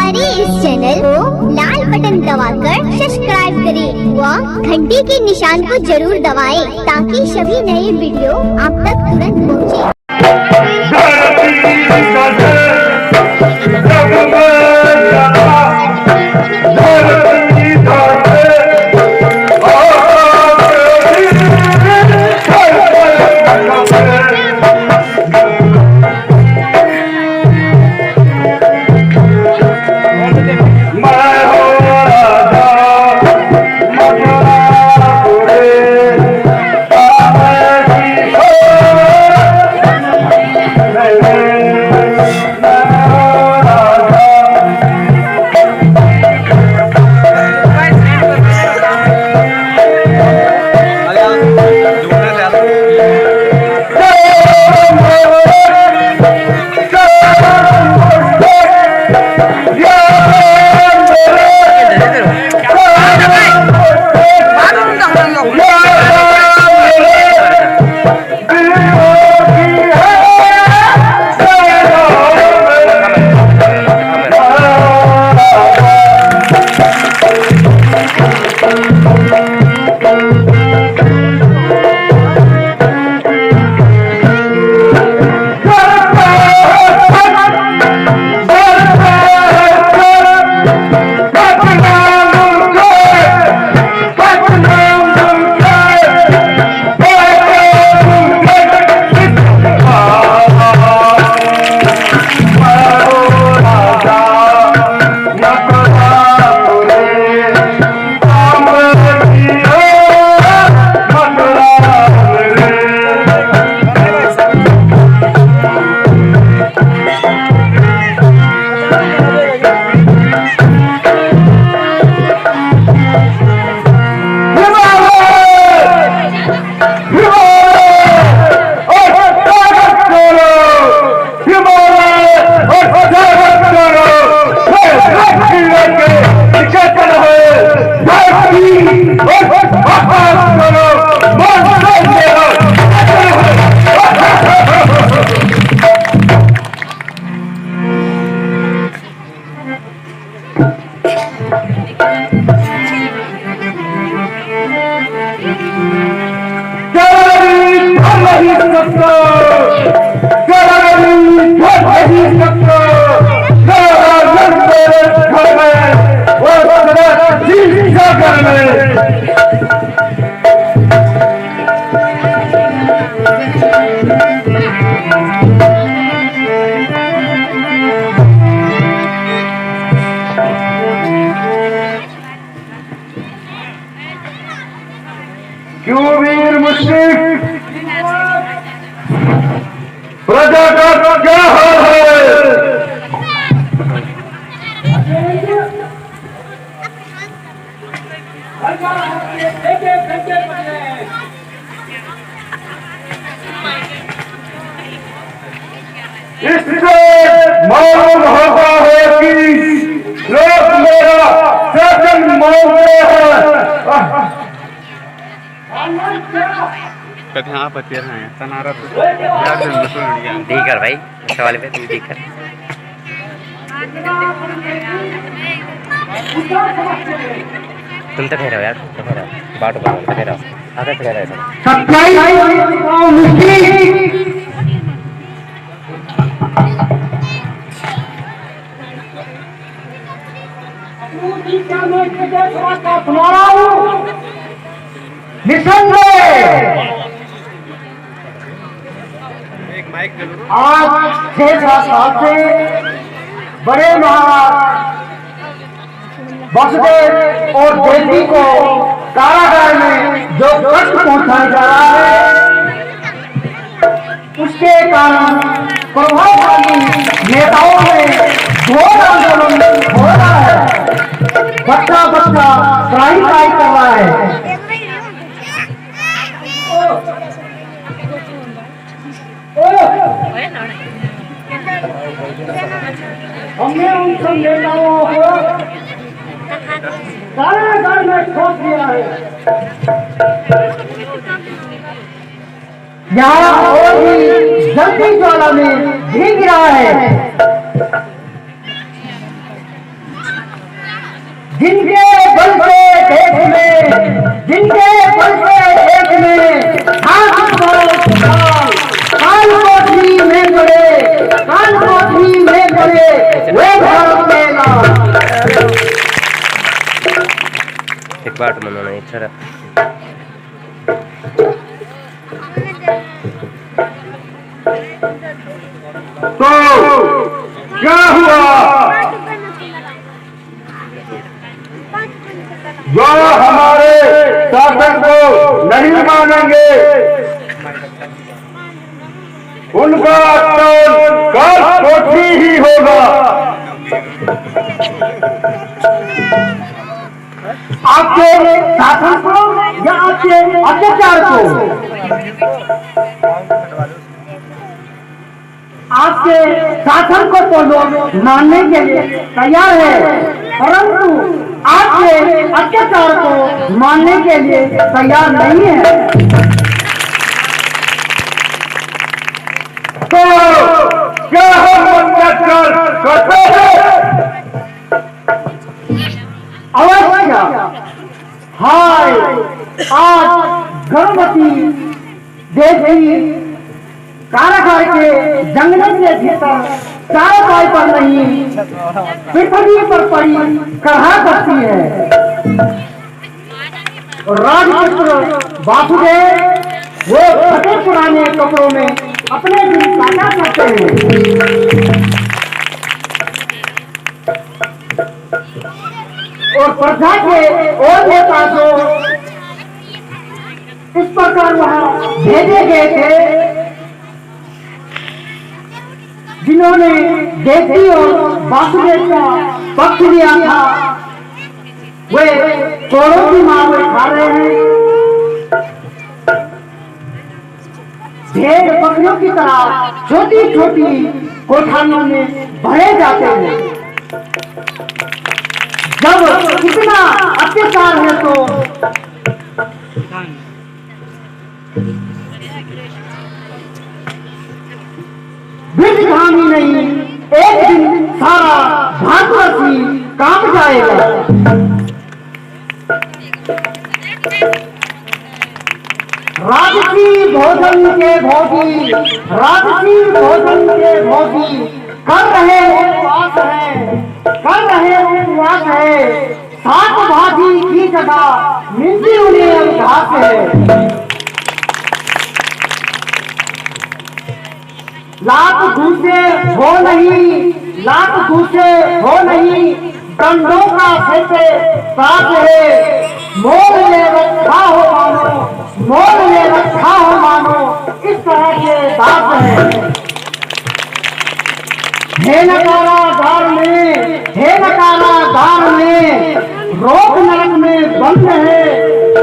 हमारे इस चैनल को लाल बटन दबाकर सब्सक्राइब करें व घंटी के निशान को जरूर दबाएं ताकि सभी नए वीडियो आप तक तुरंत पहुंचे। क्यों वीर मुश्रिक प्रजा का क्या हाल है? इससे मालूम होता है कि लोग मेरा शासन मानते हैं। कहते हैं आप पतिया हैं तनारा ठीक कर भाई सवाल पे तुम ठीक कर। तुम तो ठहरो यार, बाटो पर ठहरो, आगे खड़े रहो। आज 6-7 साल से बड़े महाराज वसुदेव और देवी को कारागार में जो कष्ट पहुंचाया जा रहा है, उसके कारण प्रभावशाली नेताओं में घोर आंदोलन हो रहा है। बच्चा पढ़ाई कर रहा है। हमने उन सब नेताओं को कारागार में ठोक दिया है। यहाँ और भी जल्दी ज्वाला में भीग रहा है। वे धर्म के नाम एक बार मनो नहीं चला तो क्या हुआ? जो हमारे शासन को नहीं मानेंगे उनका काल कोठी ही होगा। आपके शासन को या आपके अत्याचार को? आपके शासन को तो लोग मानने के लिए तैयार है, परंतु आपके अत्याचार को मानने के लिए तैयार नहीं है। तो क्या हम अत्याचार करते हैं? अवश्य। हाय, आज गर्भवती देवी कारागार के जंगलों के भीतर चारपाई पर नहीं पृथ्वी पर पड़ी कहा करती है। और राजपुत्र वासुदेव वो फटे पुराने कपड़ों में अपने दिन काटा करते हैं। और प्रजा के और नेता जो इस प्रकार वहां भेजे गए थे, जिन्होंने देवी और वासुदेव का पक्ष लिया था, वे कौड़ों की मांग उठा रहे हैं। भेड़ बकरियों की तरह छोटी छोटी कोठारियों में भरे जाते हैं। जब इतना अत्याचार है तो कहानी नहीं, एक दिन सारा भारतवर्षी काम जाएगा। राजसी भोजन के भोगी, राजसी भोजन के भोगी कर रहे उपवास है, कर रहे उपवास है। सात भाजी की जगह मिलती उन्हें घास है। लाख घूसे हो नहीं, लाख घूसे हो नहीं, दंडों का से साथ है। मोल में रखा हो मानो, मोल में रखा हो मानो, इस तरह के दास है। हे नकारागार में, हे नकारागार में, रोक नरक में बंद है,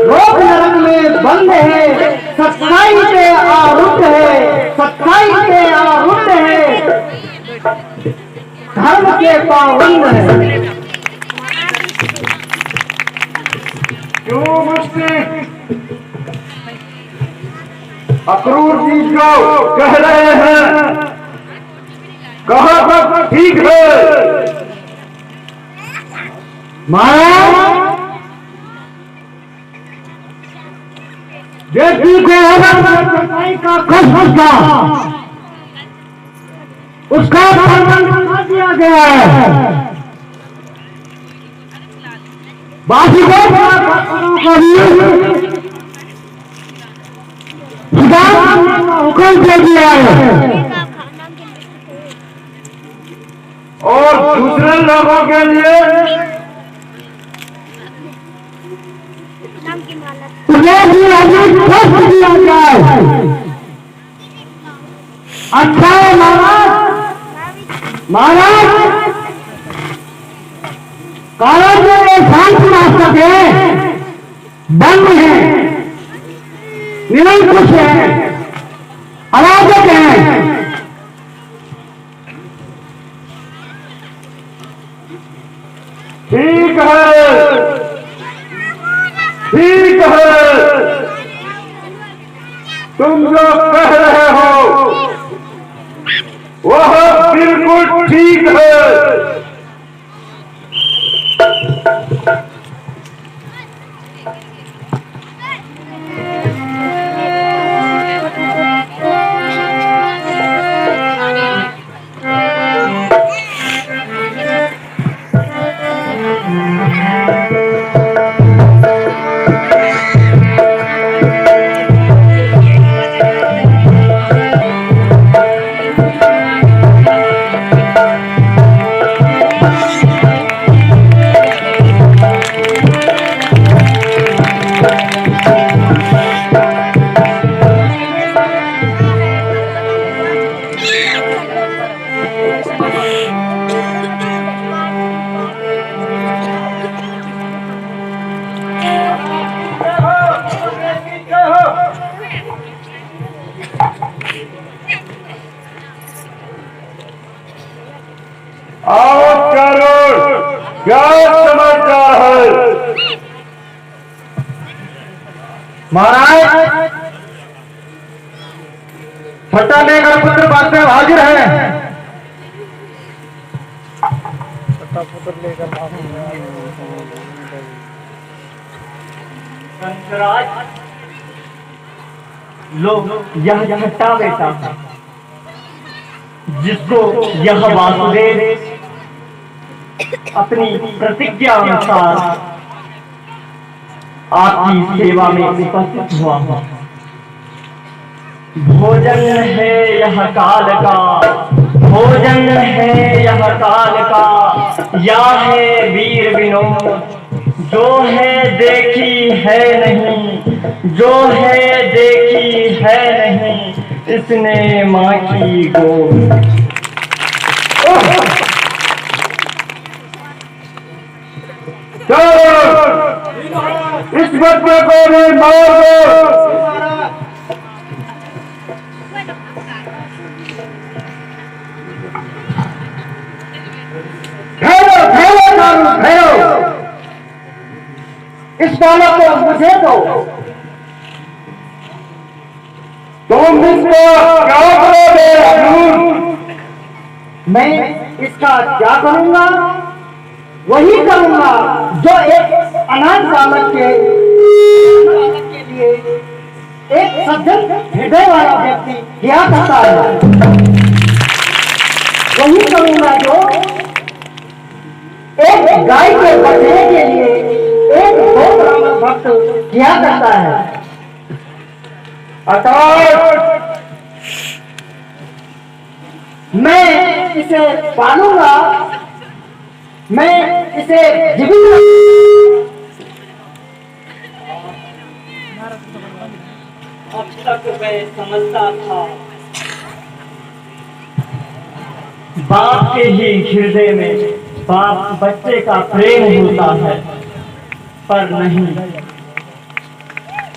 रोक नरक में बंद है। सच्चाई पे आरूढ़ है, सच्चाई पे आरूढ़ है, धर्म के पाबंद है। क्यों मुझसे अक्रूर जी जो कह रहे हैं, कहा तक ठीक है? व्यक्ति को सच्चाई का कष्ट था, उसका वर्णन कर दिया गया है। बाकी को हुक्म दे दिया है और दूसरे लोगों के लिए उन्हें भी अधिक कष्ट दिया जाए। अच्छा है महाराज, महाराज कारण में शांत रास्ता है, दंड है, निरंकुश है, अराजक है। ठीक है, ठीक है, तुम जो कह रहे हो वह बिल्कुल ठीक है। क्या समाचार है? महाराज, फटा लेकर पुत्र बात हाजिर है। कंसराज, लो यह छठा बेटा जिसको यह वासुदेव अपनी प्रतिज्ञा अनुसार आपकी सेवा में उपस्थित हुआ है। भोजन है यह काल का, भोजन है यह काल का, या है वीर विनोद जो है देखी है नहीं, जो है देखी है नहीं, इसने माँ की गोद। इस बच्चे को भी मार दो। इस बालक को मुझे दो। तुम इसको क्या करोगे हजूर? मैं इसका क्या करूंगा? वही करूंगा जो एक अनाथ बालक के लिए एक सज्जन हृदय वाला व्यक्ति किया करता है। वही करूंगा जो एक गाय के बचने के लिए एक गौ ब्राह्मण भक्त किया करता है। अतः मैं इसे पालूंगा, मैं इसे जीवित। अब तक मैं समझता था बाप के ही हृदय में बाप बच्चे का प्रेम होता है, पर नहीं,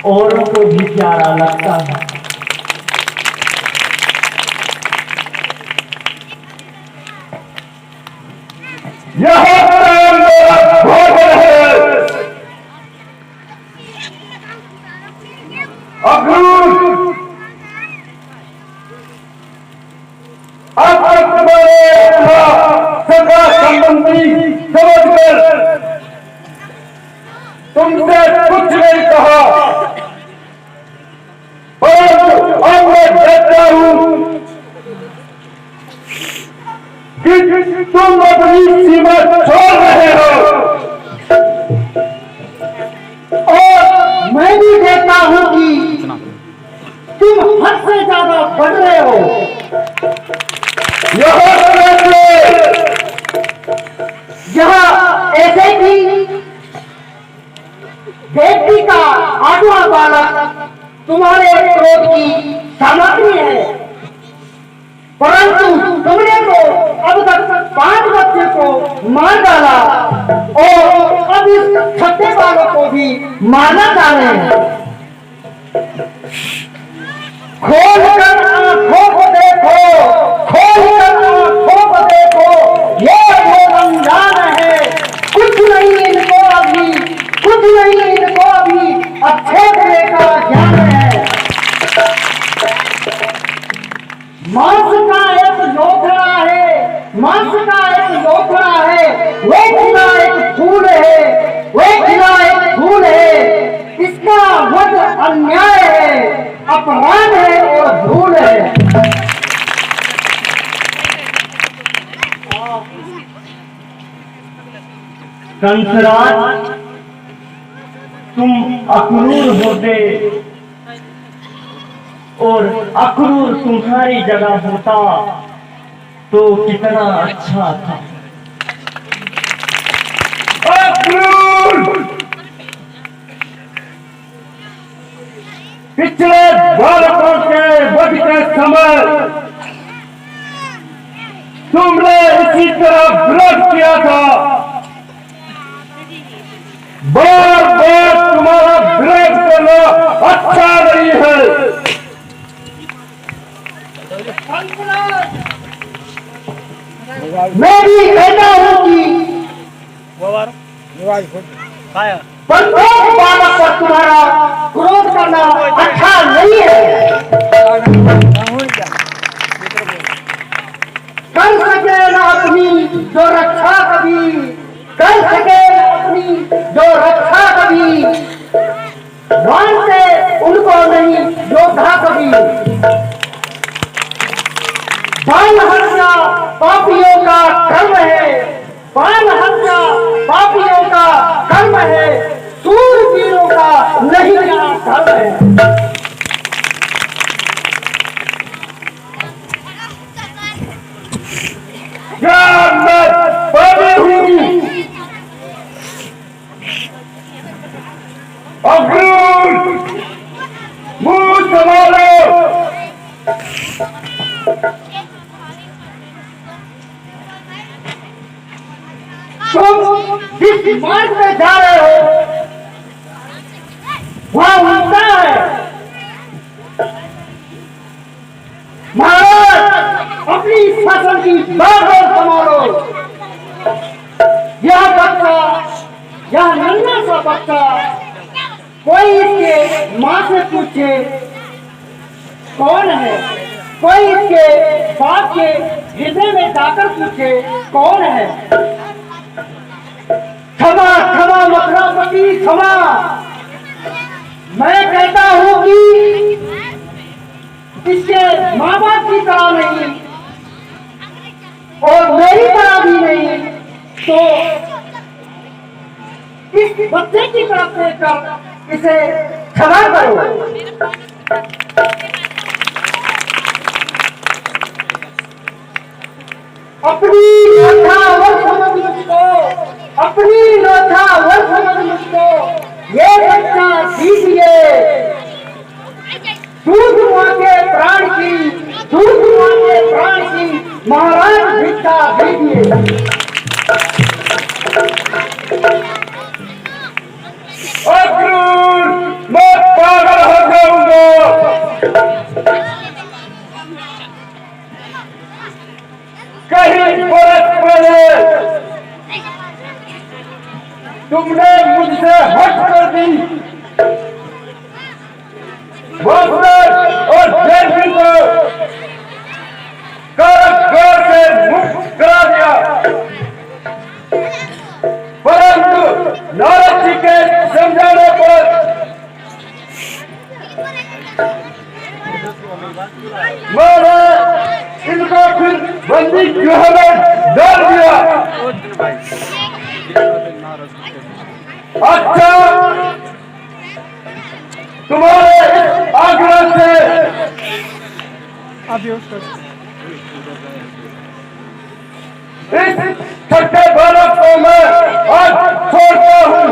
औरों को भी प्यारा लगता है। यह भोजन है। अक्रूर, अब तक सगा संबंधी समझकर तुमसे कुछ नहीं कहा, परंतु अब मैं कहता हूं कि तुम अपनी सीमा छोड़ रहे हो, और मैं भी कहता हूं कि तुम हद से ज्यादा बढ़ रहे हो। यह ऐसे भी देवती का आठवां बालक तुम्हारे क्रोध की सामग्री है, परंतु तुमने तो अब तक 5 बच्चे को मार डाला और अब इस छठे बालक को भी मारना चाह रहे हैं। खोल कर आंखों को देखो, खोल कर आंखों को देखो, ये वो रमजान है। कुछ नहीं इनको अभी, कुछ नहीं इनको अभी अच्छे तरह का ज्ञान है। मांस का एक लोथड़ा है, मांस का एक लोथड़ा है, वो खिला एक फूल है, वो खिला एक फूल है। इसका वध अन्याय है, अपराध है और भूल है। कंसराज, तुम अक्रूर होते और अक्रूर तुम्हारी जगह होता तो कितना अच्छा था। अक्रूर, पिछले बालकों के वध के समय तुमने इसी तरह विरोध किया था। बार बार तुम्हारा विरोध करना अच्छा नहीं है। मैं भी कहता हूं कि प्रत्येक बालक पर तुम्हारा क्रोध करना अच्छा नहीं है। कर सके ना अपनी जो रक्षा कभी, कर सके ना अपनी जो रक्षा कभी, मानते उनको नहीं योद्धा कभी। बाल हत्या पापियों का कर्म है, बाल हत्या पापियों का कर्म है, सूरवीरों का नहीं धर्म है। मुंह संभालो। तुम जिस मार्ग में जा रहे हो वहां उल्टा है। महाराज अपनी फसल की बात संभालो। यह बच्चा, यह नन्हा सा बच्चा, कोई इसके माँ से पूछे कौन है, कोई इसके बाप के हृदय में जाकर पूछे कौन है। क्षमा क्षमा मथुरापति क्षमा, मैं कहता हूं कि इसके माँ बाप की तरह नहीं और मेरी तरह भी नहीं, तो इस बच्चे की तरफ देखकर इसे क्षमा करो। अपनी लोथा समझ मुझको, अपनी लोथा समझ मुझको, ये बच्चा दीजिए दूध मां के प्राण की, दूध मां के प्राण की महाराज भिक्षा दीजिए। मैं पागल हो जाऊंगा। कहीं बरस पहले तुमने मुझसे हट कर दी, और जैसी को कारागार से मुक्त करा दिया, परंतु नारद जी के समझाने पर मैंने इनको फिर बंदी गृह में डाल दिया। अच्छा, तुम्हारे आग्रह से इस छठे बालक को मैं आज छोड़ता हूँ।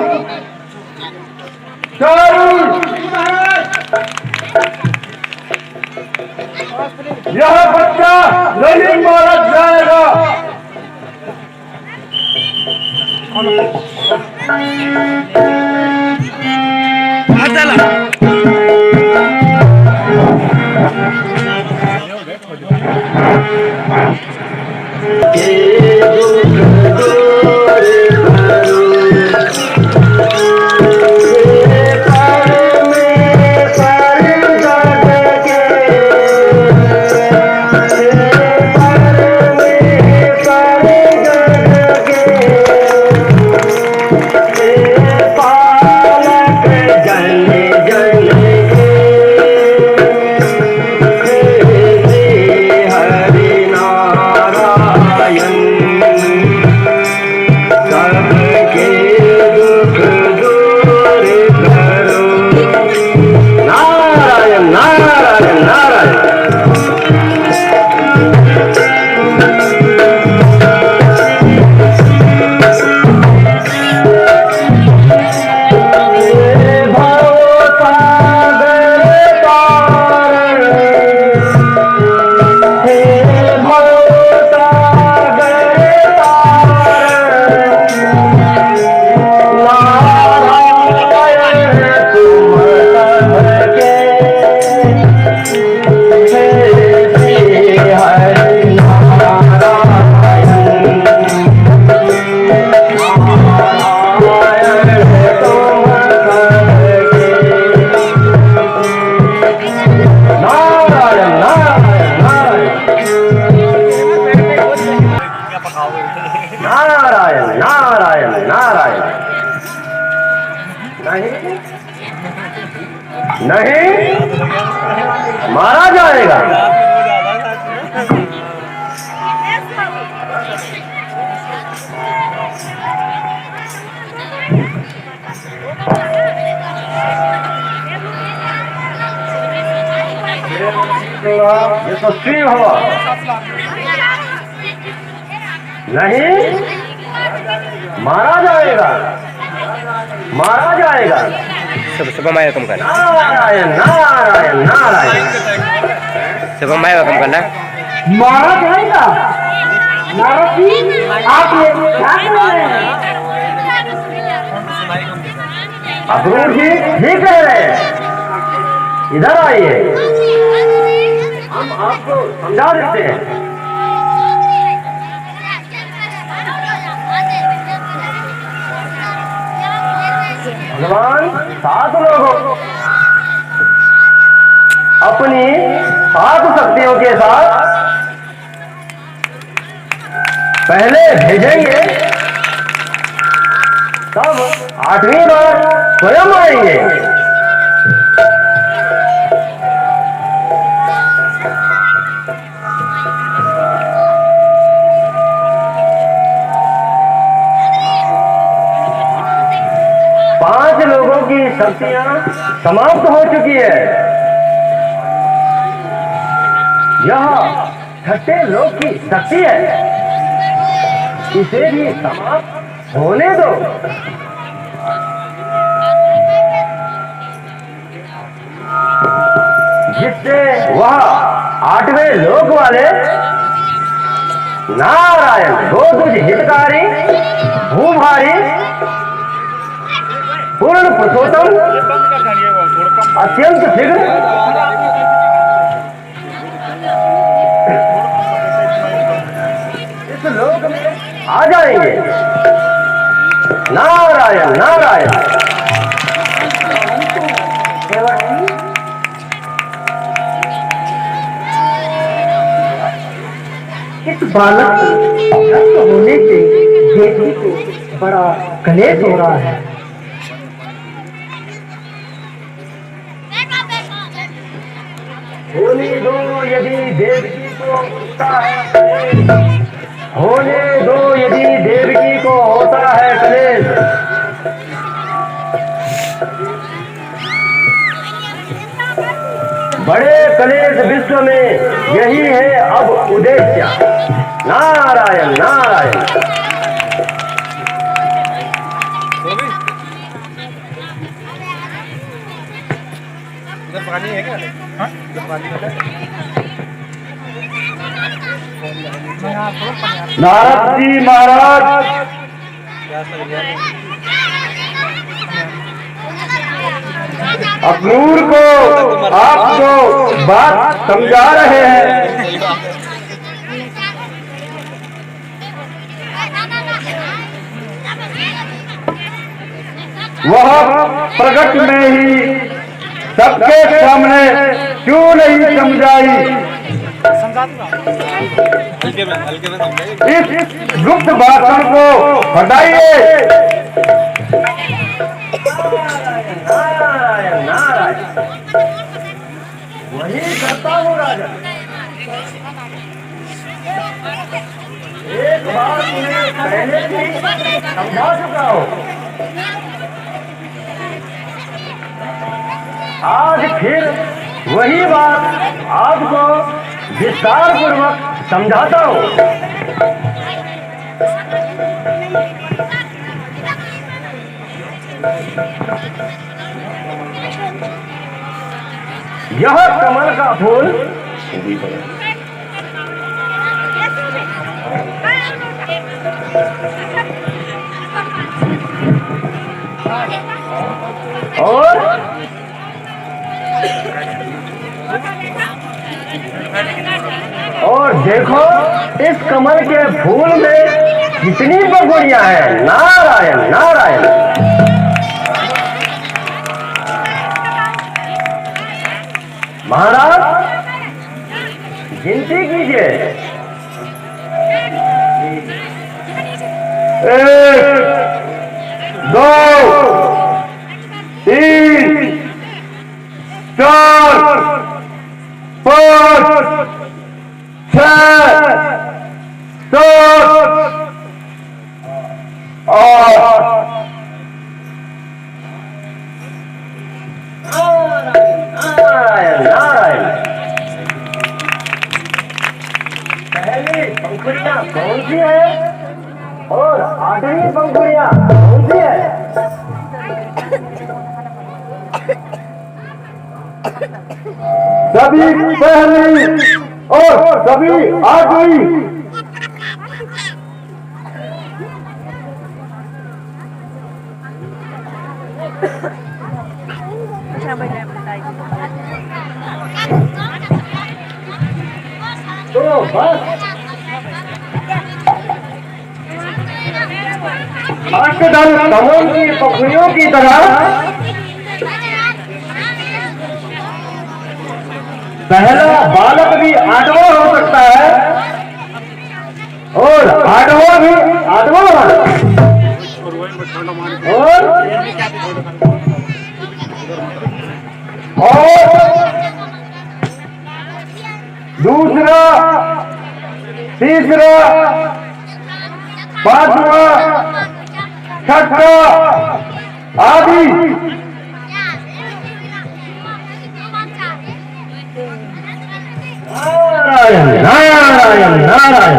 जरूर यह बच्चा नहीं मारा जाएगा। हरि नारायण नारायण नारायण नारायण। नहीं नहीं मारा जाएगा। यशस्वी हो। नहीं मारा जाएगा, मारा जाएगा। शुभम आएगा तुम करना, नारायण नारायण नारायण। शुभम आएगा तुम करना। मारा जाएगा। नारद जी आप ये क्या कर रहे हैं? अक्रूर जी ठीक कह रहे हैं, इधर आइए, हम आपको समझा देते हैं। भगवान 7 लोगों अपनी 7 शक्तियों के साथ पहले भेजेंगे, तब 8वीं बार स्वयं आएंगे। की शक्तियां समाप्त हो चुकी है। यह 6ठे लोक की शक्ति है, इसे भी समाप्त होने दो। जिससे वह 8वें लोक वाले नारायण गोदुज हितकारी भूभारी पूर्ण पुरुषोत्तम अत्यंत शीघ्र इस लोक में आ जाएंगे। नारायण नारायण। इस बालक नष्ट होने से देवी को बड़ा कलेश हो रहा है। होने दो यदि देवकी को होता है, होने दो यदि देवकी को होता है कलेश। बड़े कलेश विश्व में यही है अब उद्देश्य। नारायण नारायण। पानी है क्या? हाँ? नारद जी महाराज अक्रूर को आपको बात समझा रहे हैं। वह प्रकट में ही सबके सामने क्यों नहीं समझाई? इस गुप्त भाषण को हटाइए। नारायण नारायण। वही करता हूँ राजा। एक बार तुम्हें पहले भी समझा चुका हूँ, आज फिर वही बात आपको विस्तार पूर्वक समझाता हूँ। यह कमल का फूल और देखो इस कमल के फूल में कितनी बगुड़ियां हैं। नारायण नारायण। महाराज गिनती कीजिए। दो, तीन, चार, पाँच, छह, सात, आठ। नारायण नारायण। पहली पंखुड़ियां कौन सी है और आखिरी पंखुड़ियां कौन सी है? सभी पहली और सभी आखिरी। तो बस अष्टदल कमल की पंखुड़ियों की तरह पहला बालक भी आठवां हो सकता है और आठवां भी आठवां और दूसरा, तीसरा, पांचवा, छठा आदि। नारायण नारायण नारायण।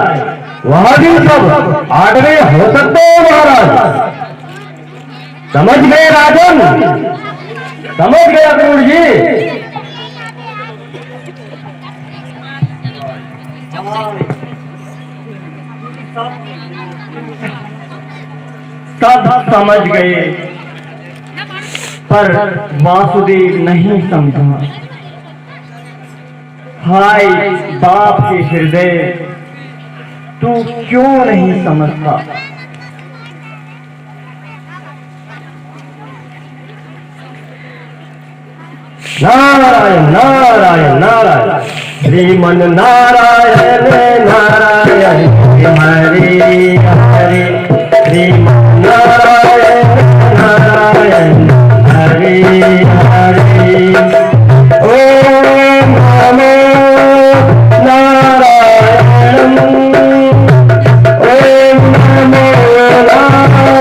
वह भी सब आठवें हो सकते हैं महाराज। समझ गए राजन? समझ गए अक्रूर जी? सब समझ गए पर वासुदेव नहीं समझा। हाय बाप के हृदय, तू क्यों नहीं समझता? नारायण नारायण नारायण। श्रीमन नारायण नारायण हरे हरे। श्रीमन नारायण नारायण हरे हरे। ओम नमो नारायण। ओम नमो नारायण।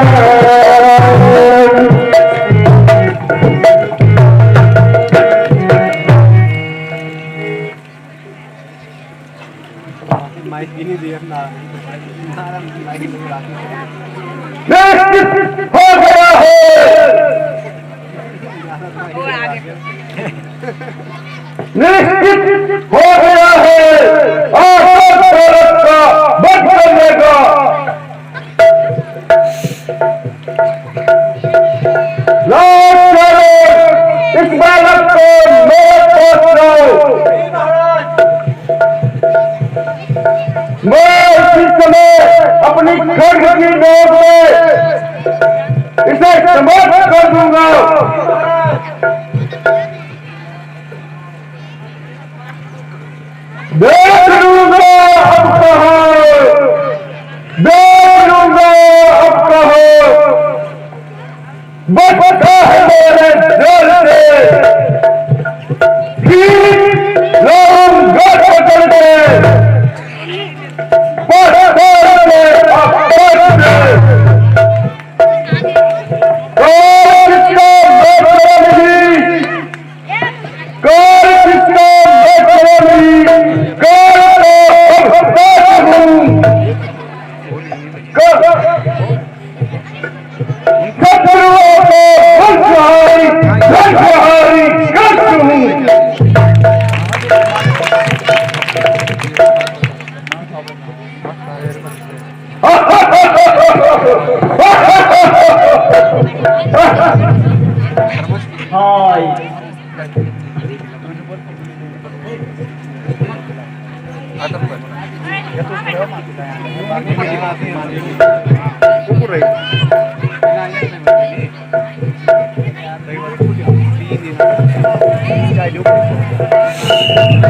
माइक भी नहीं दिया ना माइक नहीं रहा। निश्चित हो गया है, निश्चित हो गया है आखिर भारत का बच करने का। लाओ चलो इस बालक को मेरे पास लाओ। मैं इस समय अपनी खड्ग की नोक में इसे समाप्त कर दूंगा। देख लूंगा अब कहो, देख लूंगा अब कहो। बचता है मेरे दिल से ठीक लोग गढ़ पकड़ के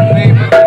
नहीं